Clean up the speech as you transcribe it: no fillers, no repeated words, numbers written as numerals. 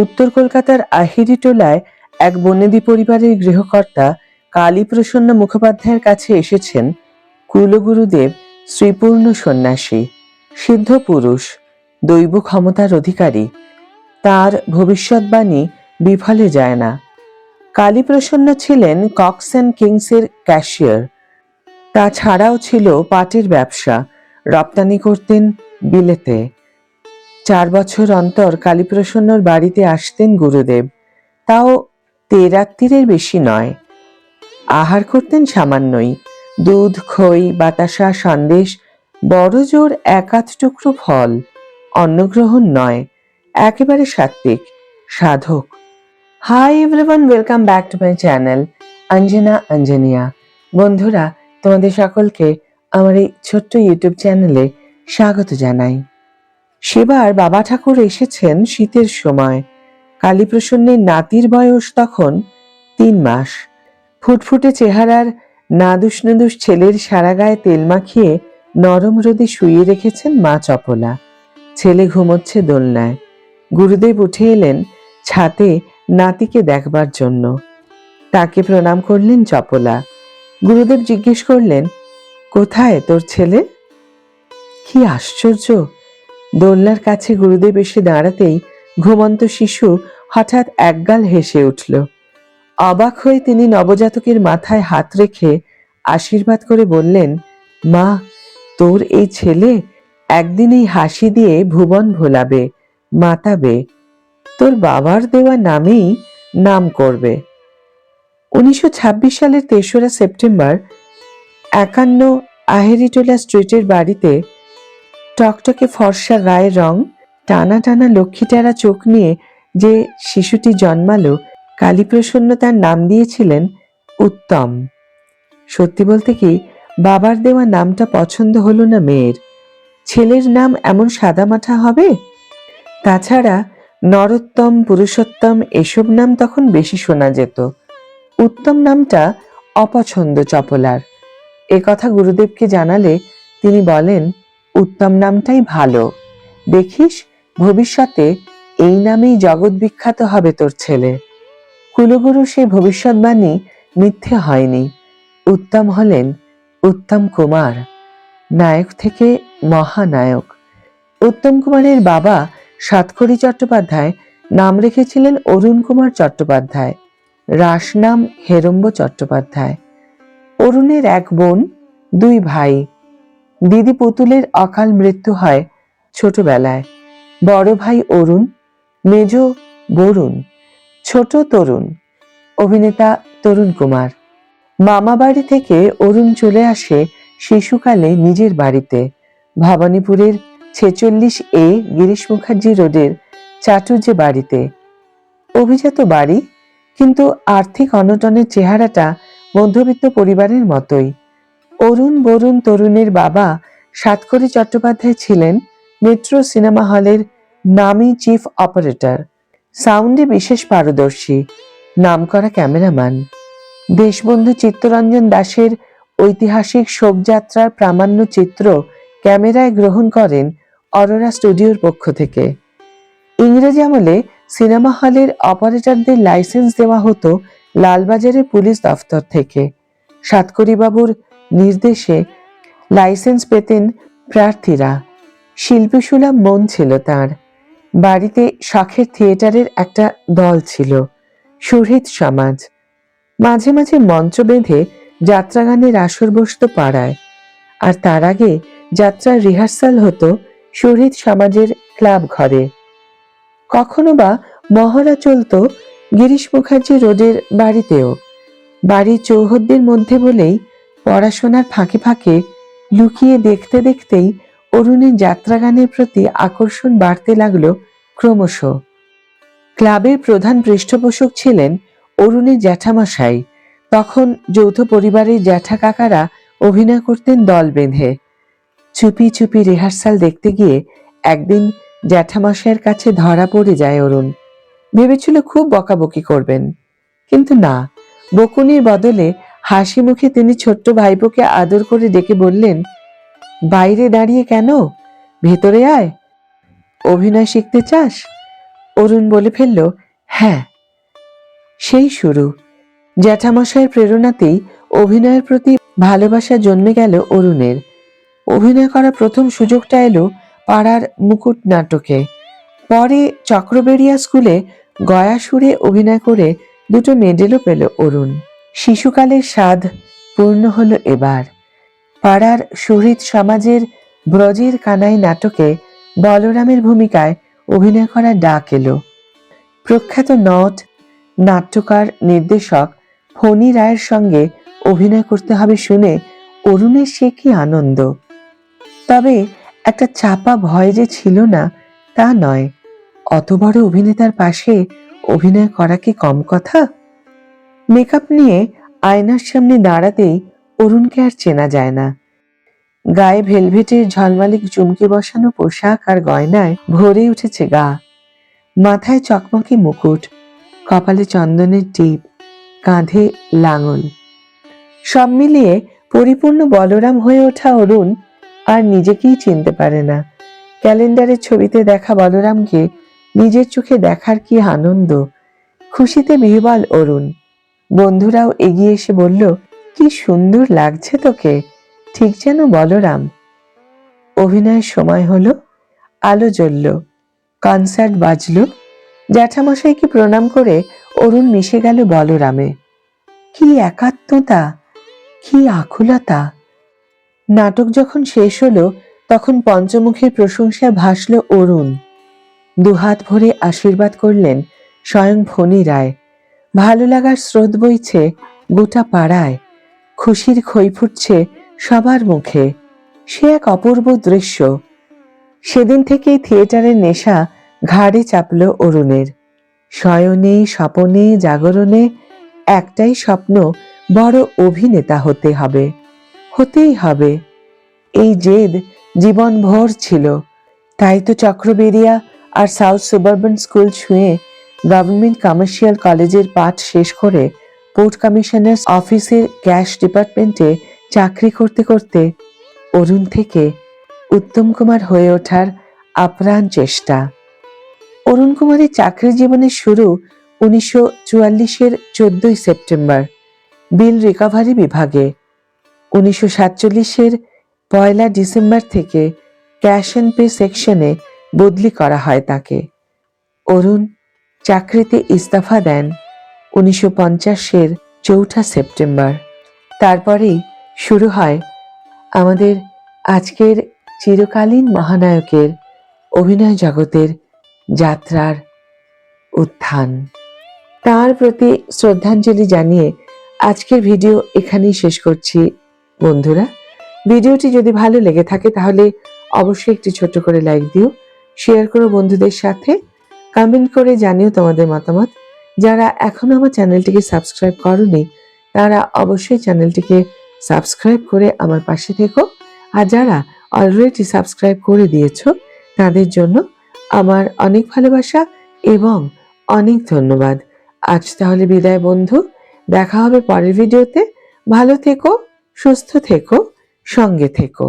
উত্তর কলকাতার আহিরিটোলায় এক বনেদি পরিবারের গৃহকর্তা কালীপ্রসন্ন মুখোপাধ্যায়ের কাছে এসেছেন কুলগুরুদেব শ্রীপূর্ণ সন্ন্যাসী, সিদ্ধ পুরুষ, দৈব ক্ষমতার অধিকারী। তার ভবিষ্যৎবাণী বিফলে যায় না। কালীপ্রসন্ন ছিলেন কক্স অ্যান্ড কিংসের ক্যাশিয়ার। তাছাড়াও ছিল পাটের ব্যবসা, রপ্তানি করতেন বিলেতে। 4 বছর অন্তর কালীপ্রসন্নর বাড়িতে আসতেন গুরুদেব, তাও তেরাত্তিরের বেশি নয়। আহার করতেন সামান্যই, দুধ, খই, বাতাসা, সন্দেশ, বড় জোর 1-8 টুকরো ফল। অন্নগ্রহণ নয়, একেবারে সাত্ত্বিক, সাধক। Hi everyone, welcome back to my channel Anjana Anjaniya. বন্ধুরা, তোমাদের সকলকে আমার এই ছোট্ট ইউটিউব চ্যানেলে স্বাগত জানাই। সেবার বাবা ঠাকুর এসেছেন শীতের সময়। কালীপ্রসন্নের নাতির বয়স তখন 3 মাস। ফুটফুটে চেহারার নাদুস নুদুস ছেলের সারা গায়ে তেল মাখিয়ে নরম রোদে শুইয়ে রেখেছেন মা চপলা। ছেলে ঘুমোচ্ছে দোলনায়। গুরুদেব উঠে এলেন ছাতে নাতিকে দেখবার জন্য। তাকে প্রণাম করলেন চপলা। গুরুদেব জিজ্ঞেস করলেন, কোথায় তোর ছেলে? কি আশ্চর্য! দোলনার কাছে গুরুদেব এসে দাঁড়াতেই ঘুমন্ত শিশু হঠাৎ একগাল হেসে উঠল। অবাক হয়ে তিনি নবজাতকের মাথায় হাত রেখে আশীর্বাদ করে বললেন, মা, তোর এই ছেলে একদিন এই হাসি দিয়ে ভুবন ভোলাবে, মাতাবে। তোর বাবার দেওয়া নামেই নাম করবে। 1926 সালের 3রা সেপ্টেম্বর 51 আহিরিটোলা স্ট্রিটের বাড়িতে টকটকে ফর্সা গায়ের রং, টানা টানা লক্ষ্মীটারা চোখ নিয়ে যে শিশুটি জন্মালো, কালীপ্রসন্ন তার নাম দিয়েছিলেন উত্তম। সত্যি বলতে কি, বাবার দেওয়া নামটা পছন্দ হলো না মেয়ের। ছেলের নাম এমন সাদামাঠা হবে? তাছাড়া নরোত্তম, পুরুষোত্তম এসব নাম তখন বেশি শোনা যেত। উত্তম নামটা অপছন্দ চপলার। এ কথা গুরুদেবকে জানালে তিনি বলেন, উত্তম নামটাই ভালো। দেখিস, ভবিষ্যতে এই নামেই জগৎ বিখ্যাত হবে তোর ছেলে। কুলগুরু সে ভবিষ্যৎবাণী মিথ্যে হয়নি। উত্তম হলেন উত্তম কুমার, নায়ক থেকে মহানায়ক। উত্তম কুমারের বাবা সাতকড়ি চট্টোপাধ্যায় নাম রেখেছিলেন অরুণ কুমার চট্টোপাধ্যায়, রাস নাম হেরম্ব চট্টোপাধ্যায়। অরুণের 1 বোন, 2 ভাই। দিদি পুতুলের অকাল মৃত্যু হয় ছোটবেলায়। বড় ভাই অরুণ, মেজ বরুণ, ছোট তরুণ। অভিনেতা তরুণ কুমার। মামা বাড়ি থেকে অরুণ চলে আসে শিশুকালে নিজের বাড়িতে, ভবানীপুরের 46A গিরিশ মুখার্জি রোডের চাটুর্যে বাড়িতে। অভিজাত বাড়ি, কিন্তু আর্থিক অনটনের চেহারাটা মধ্যবিত্ত পরিবারের মতোই। অরুণ বরুণ তরুণের বাবা সাতকড়ি চট্টোপাধ্যায় ছিলেন মেট্রো সিনেমা হলের নামী চিফ অপারেটর, সাউন্ডে বিশেষ পারদর্শী, নামকরা ক্যামেরাম্যান। দেশবন্ধু চিত্তরঞ্জন দাশের ঐতিহাসিক শোকযাত্রার প্রামাণ্য চিত্র ক্যামেরায় গ্রহণ করেন অরোরা স্টুডিওর পক্ষ থেকে। ইংরেজি আমলে সিনেমা হলের অপারেটরদের লাইসেন্স দেওয়া হতো লালবাজারের পুলিশ দফতর থেকে। সাতকড়িবাবুর নির্দেশে লাইসেন্স পেতেন প্রার্থীরা। শিল্পীসুলভ মন ছিল তাঁর। বাড়িতে শখের থিয়েটারের একটা দল ছিল, সুহৃদ সমাজ। মাঝে মাঝে মঞ্চ বেঁধে যাত্রাগানের আসর বসত পাড়ায়। আর তার আগে যাত্রার রিহার্সাল হতো সুহৃদ সমাজের ক্লাব ঘরে। কখনো বা মহড়া চলত গিরিশ মুখার্জি রোডের বাড়িতেও। বাড়ির চৌহদ্দির মধ্যে বলেই পড়াশোনার ফাঁকে ফাঁকে লুকিয়ে দেখতে দেখতেই অরুণের যাত্রাগানের প্রতি আকর্ষণ বাড়তে লাগলো ক্রমশ। ক্লাবের প্রধান পৃষ্ঠপোষক ছিলেন অরুণের জ্যাঠামশাই। তখন যৌথ পরিবারের জ্যাঠা কাকারা অভিনয় করতেন দল বেঁধে। চুপি চুপি রিহার্সাল দেখতে গিয়ে একদিন জ্যাঠামশাইয়ের কাছে ধরা পড়ে যায় অরুণ। ভেবেছিল খুব বকাবকি করবেন, কিন্তু না, বকুনির বদলে হাসি মুখে তিনি ছোট্ট ভাইপোকে আদর করে ডেকে বললেন, বাইরে দাঁড়িয়ে কেন, ভেতরে আয়। অভিনয় শিখতে চাস? অরুণ বলে ফেলল, হ্যাঁ। সেই শুরু। জ্যাঠামশাইয়ের প্রেরণাতেই অভিনয়ের প্রতি ভালোবাসা জন্মে গেল অরুণের। অভিনয় করার প্রথম সুযোগটা এলো পাড়ার মুকুট নাটকে। পরে চক্রবেড়িয়া স্কুলে গয়া সুরে অভিনয় করে 2টো মেডেলও পেল অরুণ। শিশুকালের স্বাদ পূর্ণ হলো এবার। পাড়ার সুহৃদ সমাজের ব্রজের কানাই নাটকে বলরামের ভূমিকায় অভিনয় করার ডাক এলো। প্রখ্যাত নট, নাট্যকার, নির্দেশক ফণী রায়ের সঙ্গে অভিনয় করতে হবে শুনে অরুণের সে কি আনন্দ। তবে একটা চাপা ভয় যে ছিল না তা নয়। অত বড় অভিনেতার পাশে অভিনয় করা কি কম কথা? মেকআপ নিয়ে আয়নার সামনে দাঁড়াতেই অরুণকে আর চেনা যায় না। গায়ে ভেলভেটের ঝলমালিক চুমকে বসানো পোশাক আর গয়নায় ভরে উঠেছে গা। মাথায় চকমকে মুকুট, কপালে চন্দনের টিপ, কাঁধে লাঙল। সব মিলিয়ে পরিপূর্ণ বলরাম হয়ে ওঠা অরুণ আর নিজেকেই চিনতে পারে না। ক্যালেন্ডারের ছবিতে দেখা বলরামকে নিজের চোখে দেখার কি আনন্দ! খুশিতে বিহ্বল অরুণ। বন্ধুরাও এগিয়ে এসে বলল, কি সুন্দর লাগছে তোকে, ঠিক যেন বলরাম। অভিনয়ের সময় হলো, আলো জ্বলল, কনসার্ট বাজলো। জ্যাঠামশাইকে প্রণাম করে অরুণ মিশে গেল বলরামে। কি একাত্মতা, কি আকুলতা! নাটক যখন শেষ হলো তখন পঞ্চমুখীর প্রশংসায় ভাসল অরুণ। দুহাত ভরে আশীর্বাদ করলেন স্বয়ং ফণী রায়। ভালো লাগার স্রোত বইছে গোটা পাড়ায়, খুশির খই ফুটছে সবার মুখে। সে এক অপূর্ব দৃশ্য। সেদিন থেকেই থিয়েটারের নেশা ঘাড়ে চাপল অরুণের। শয়নে, স্বপনে, জাগরণে একটাই স্বপ্ন, বড় অভিনেতা হতে হবে, হতেই হবে। এই জেদ জীবনভর ছিল। তাই তো চক্রবেড়িয়া আর সাউথ সুবারবান স্কুল ছুঁয়ে গভর্নমেন্ট কমার্শিয়াল কলেজের পাঠ শেষ করে পোর্ট কমিশনার্স অফিসের ক্যাশ ডিপার্টমেন্টে চাকরি করতে করতে অরুণ থেকে উত্তম কুমার হয়ে ওঠার আপ্রাণ চেষ্টা। অরুণ কুমারের চাকরি জীবনের শুরু 1944-এর 14ই সেপ্টেম্বর বিল রিকভারি বিভাগে। 1947-এর 1 ডিসেম্বর থেকে ক্যাশ অ্যান্ড পে সেকশনে বদলি করা হয় তাকে। অরুণ চাকরিতে ইস্তফা দেন 1950-এর 4 সেপ্টেম্বর। তারপরেই শুরু হয় আমাদের আজকের চিরকালীন মহানায়কের অভিনয় জগতের যাত্রার উত্থান। তার প্রতি শ্রদ্ধাঞ্জলি জানিয়ে আজকের ভিডিও এখানেই শেষ করছি বন্ধুরা। ভিডিওটি যদি ভালো লেগে থাকে তাহলে অবশ্যই একটি ছোট্ট করে লাইক দিও, শেয়ার করো বন্ধুদের সাথে, কমেন্ট করে জানিও তোমাদের মতামত। যারা এখনো আমার চ্যানেলটিকে সাবস্ক্রাইব করোনি তারা অবশ্যই চ্যানেলটিকে সাবস্ক্রাইব করে আমার পাশে থেকো। আর যারা অলরেডি সাবস্ক্রাইব করে দিয়েছো তাদের জন্য আমার অনেক ভালোবাসা এবং অনেক ধন্যবাদ। আজ তাহলে বিদায় বন্ধু, দেখা হবে পরের ভিডিওতে। ভালো থেকো, সুস্থ থেকো, সঙ্গে থেকো।